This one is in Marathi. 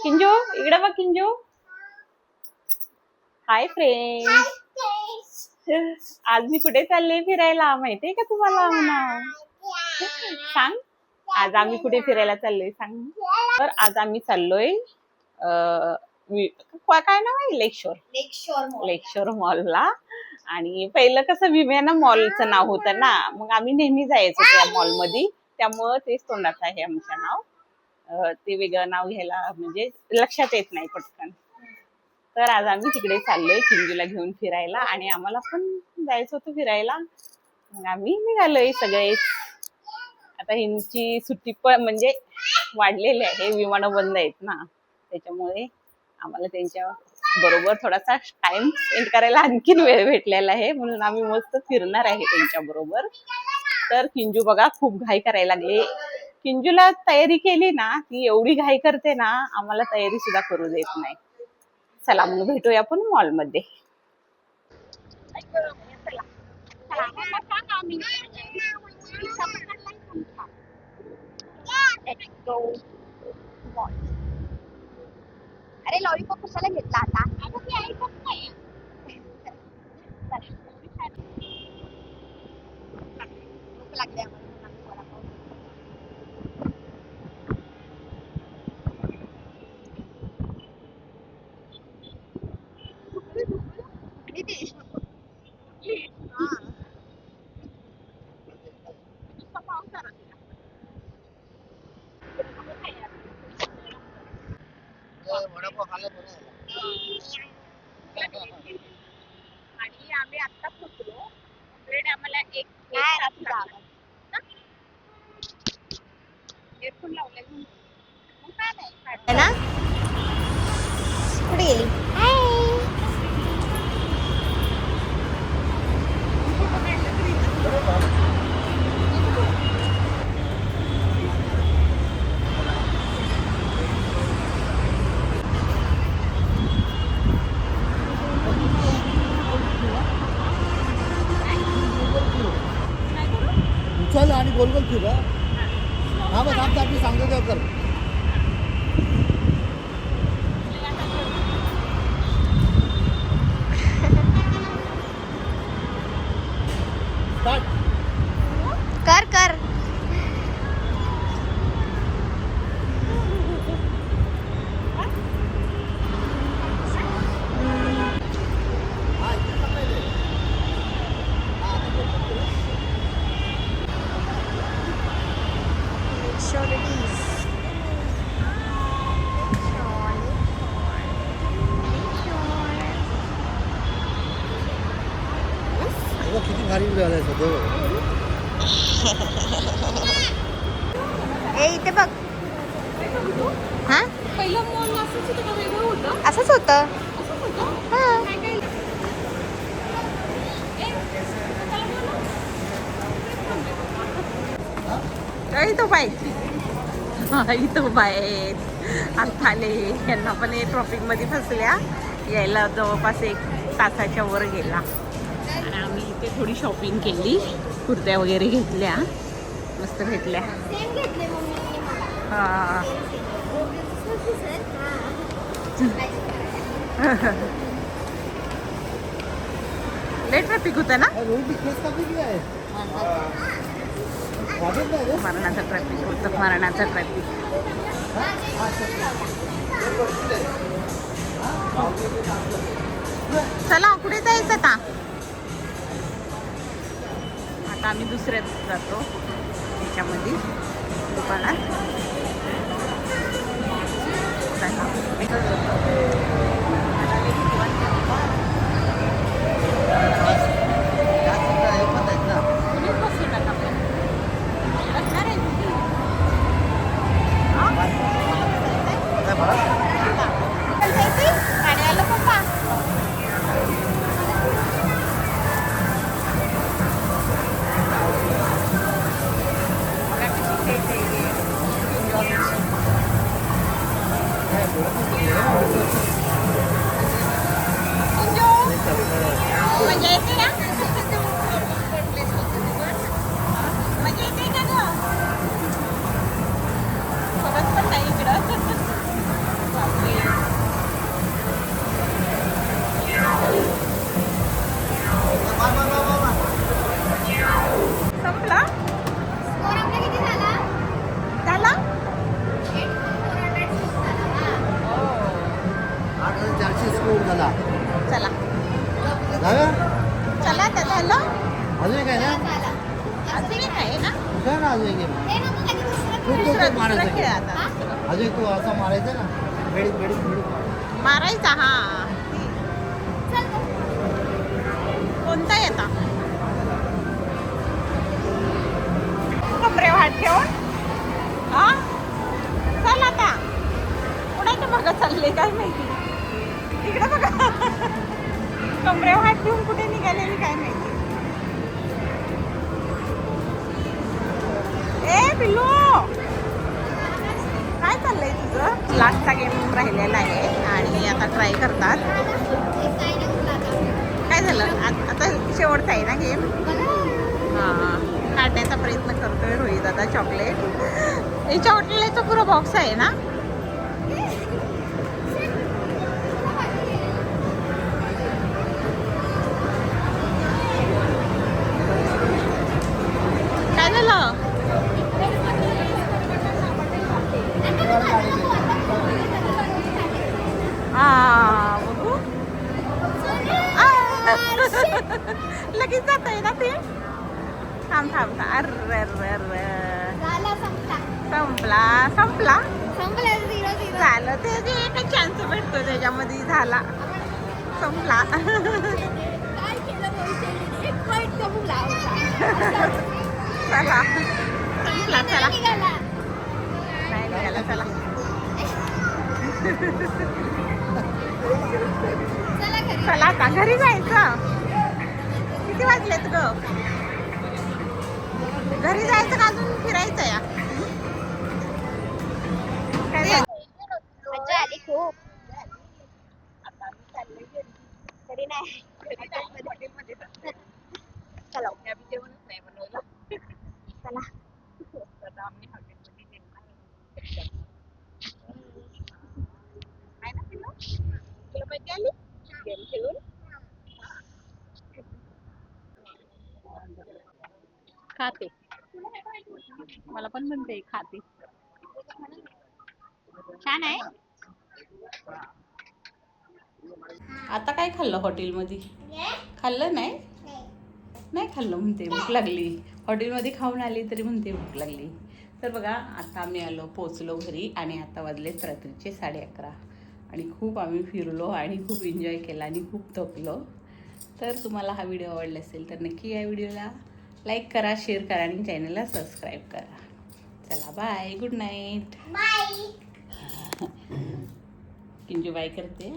किंजू इकडे बघ किंजू. Hi friends. आज मी कुठे चालले फिरायला माहितीये का तुम्हाला? म्हणा सांग. आज आम्ही कुठे फिरायला चाललोय सांग. तर आज आम्ही चाललोय काय नाव आहे? लेकशोर मॉलला. आणि पहिलं कसं विमेना मॉलचं नाव होतं ना, मग आम्ही नेहमी जायचो त्या मॉलमध्ये, त्यामुळं तेच तोंडात आहे आमचं नाव. ते वेगळं नाव घ्यायला म्हणजे लक्षात येत नाही पटकन. तर आज आम्ही तिकडे चाललोय किंजूला घेऊन फिरायला, आणि आम्हाला पण जायचं होतं फिरायला. मग आम्ही निघालोय सगळेच. आता ह्यांची सुट्टी पण म्हणजे वाढलेली आहे, विमानं बंद आहेत ना, त्याच्यामुळे आम्हाला त्यांच्या बरोबर थोडासा टाइम स्पेंड करायला आणखीन वेळ भेटलेला आहे, म्हणून आम्ही मस्त फिरणार आहे त्यांच्या बरोबर. तर किंजू बघा खूप घाई करायला लागली. किंजूला तयारी केली ना, ती एवढी घाई करते ना, आम्हाला तयारी सुद्धा करू देत नाही. चला मग भेटूया आपण मॉल मध्ये. अरे लॉलीपॉप कशाला घेतला आता? भूक लागली आम्हाला. किती? हा. आणि आम्ही आता पोहोचलो. आम्हाला एक काय रात्री जागा? एअरफोन लावले मग काय नाही. है ना? कुठे गेली? उचल आणि गोल गोल फिर. हा बस आमचं आपली सांगतो तेव्हा कर. स्टार्ट. कर कर. किती भारी झालंय सगळं. ए इथे बघ. हा पहिलं मॉल असंच होतं का? वेगळं होतं? असंच होतं. हा. तो बाय तो बाय आता आले. यांना पण ट्रॉफिक मध्ये फसल्या. यायला जवळपास 1 तासाच्या वर गेला. आणि आम्ही इथे थोडी शॉपिंग केली, कुर्त्या वगैरे घेतल्या, मस्त भेटल्या. हा लय ट्रॅफिक होतं ना. मरणाचं ट्रॅफिक होतं, मरणाचं ट्रॅफिक. चला कुठे जायचं आता? आता आम्ही दुसऱ्यात जातो त्याच्यामध्ये दुकानात. मजा येते ना? मजा येते का गं? बघत पण नाही इकडं. हा का? चला आता झालं अजून एक आहे ना अजून एक आहे ना दुसरं ना अजून एक आहे. तू दुसरं मारायचं खेळ की. आता अजून एक तू असं मारायचं ना बेडीत बेडीत बेडीत मारायचा हा कोणता येता कमरे वाट ठेवून हा चल आता कुणाच्या बघा चालले काय माहिती इकडे बघा कमरे वाट ठेवून कुठे निघालेली काय माहिती ए पिल्लू काय चाललंय तुझं लास्टचा गेम राहिलेला आहे आणि आता ट्राय करतात काय झालं आता शेवटचा आहे ना गेम हां काढण्याचा प्रयत्न करतोय रोहित दादा चॉकलेट हे चॉकलेटचा पुरा बॉक्स आहे ना काय झालं बघू लगेच जात आहे ना ते थांब थांब अरे संपला संपला झालं ते जे एकच चान्स भेटतो त्याच्यामध्ये झाला संपला चला संपला चला नाही निघाला चला चला आता घरी जायचं किती वाजलेत ग घरी जायचं का अजून फिरायचं या काय झालं? मजा आली खूप तरी नाही चला चला खाते मला पण म्हणते खाते छान आहे आता काय खाल्लं हॉटेलमध्ये खाल्लं नाही नाही खाल्लं म्हणते भूक लागली हॉटेलमध्ये खाऊन आली तरी म्हणते भूक लागली तर बघा आता आम्ही पोचलो घरी आणि आता वाजलेत रात्रीचे 11:30 आणि खूप आम्ही फिरलो आणि खूप एन्जॉय केला आणि खूप थकलो तर तुम्हाला हा व्हिडिओ आवडला असेल तर नक्की या व्हिडिओला लाईक करा शेअर करा आणि चॅनलला सबस्क्राईब करा चला bye good night bye किंजू bye करते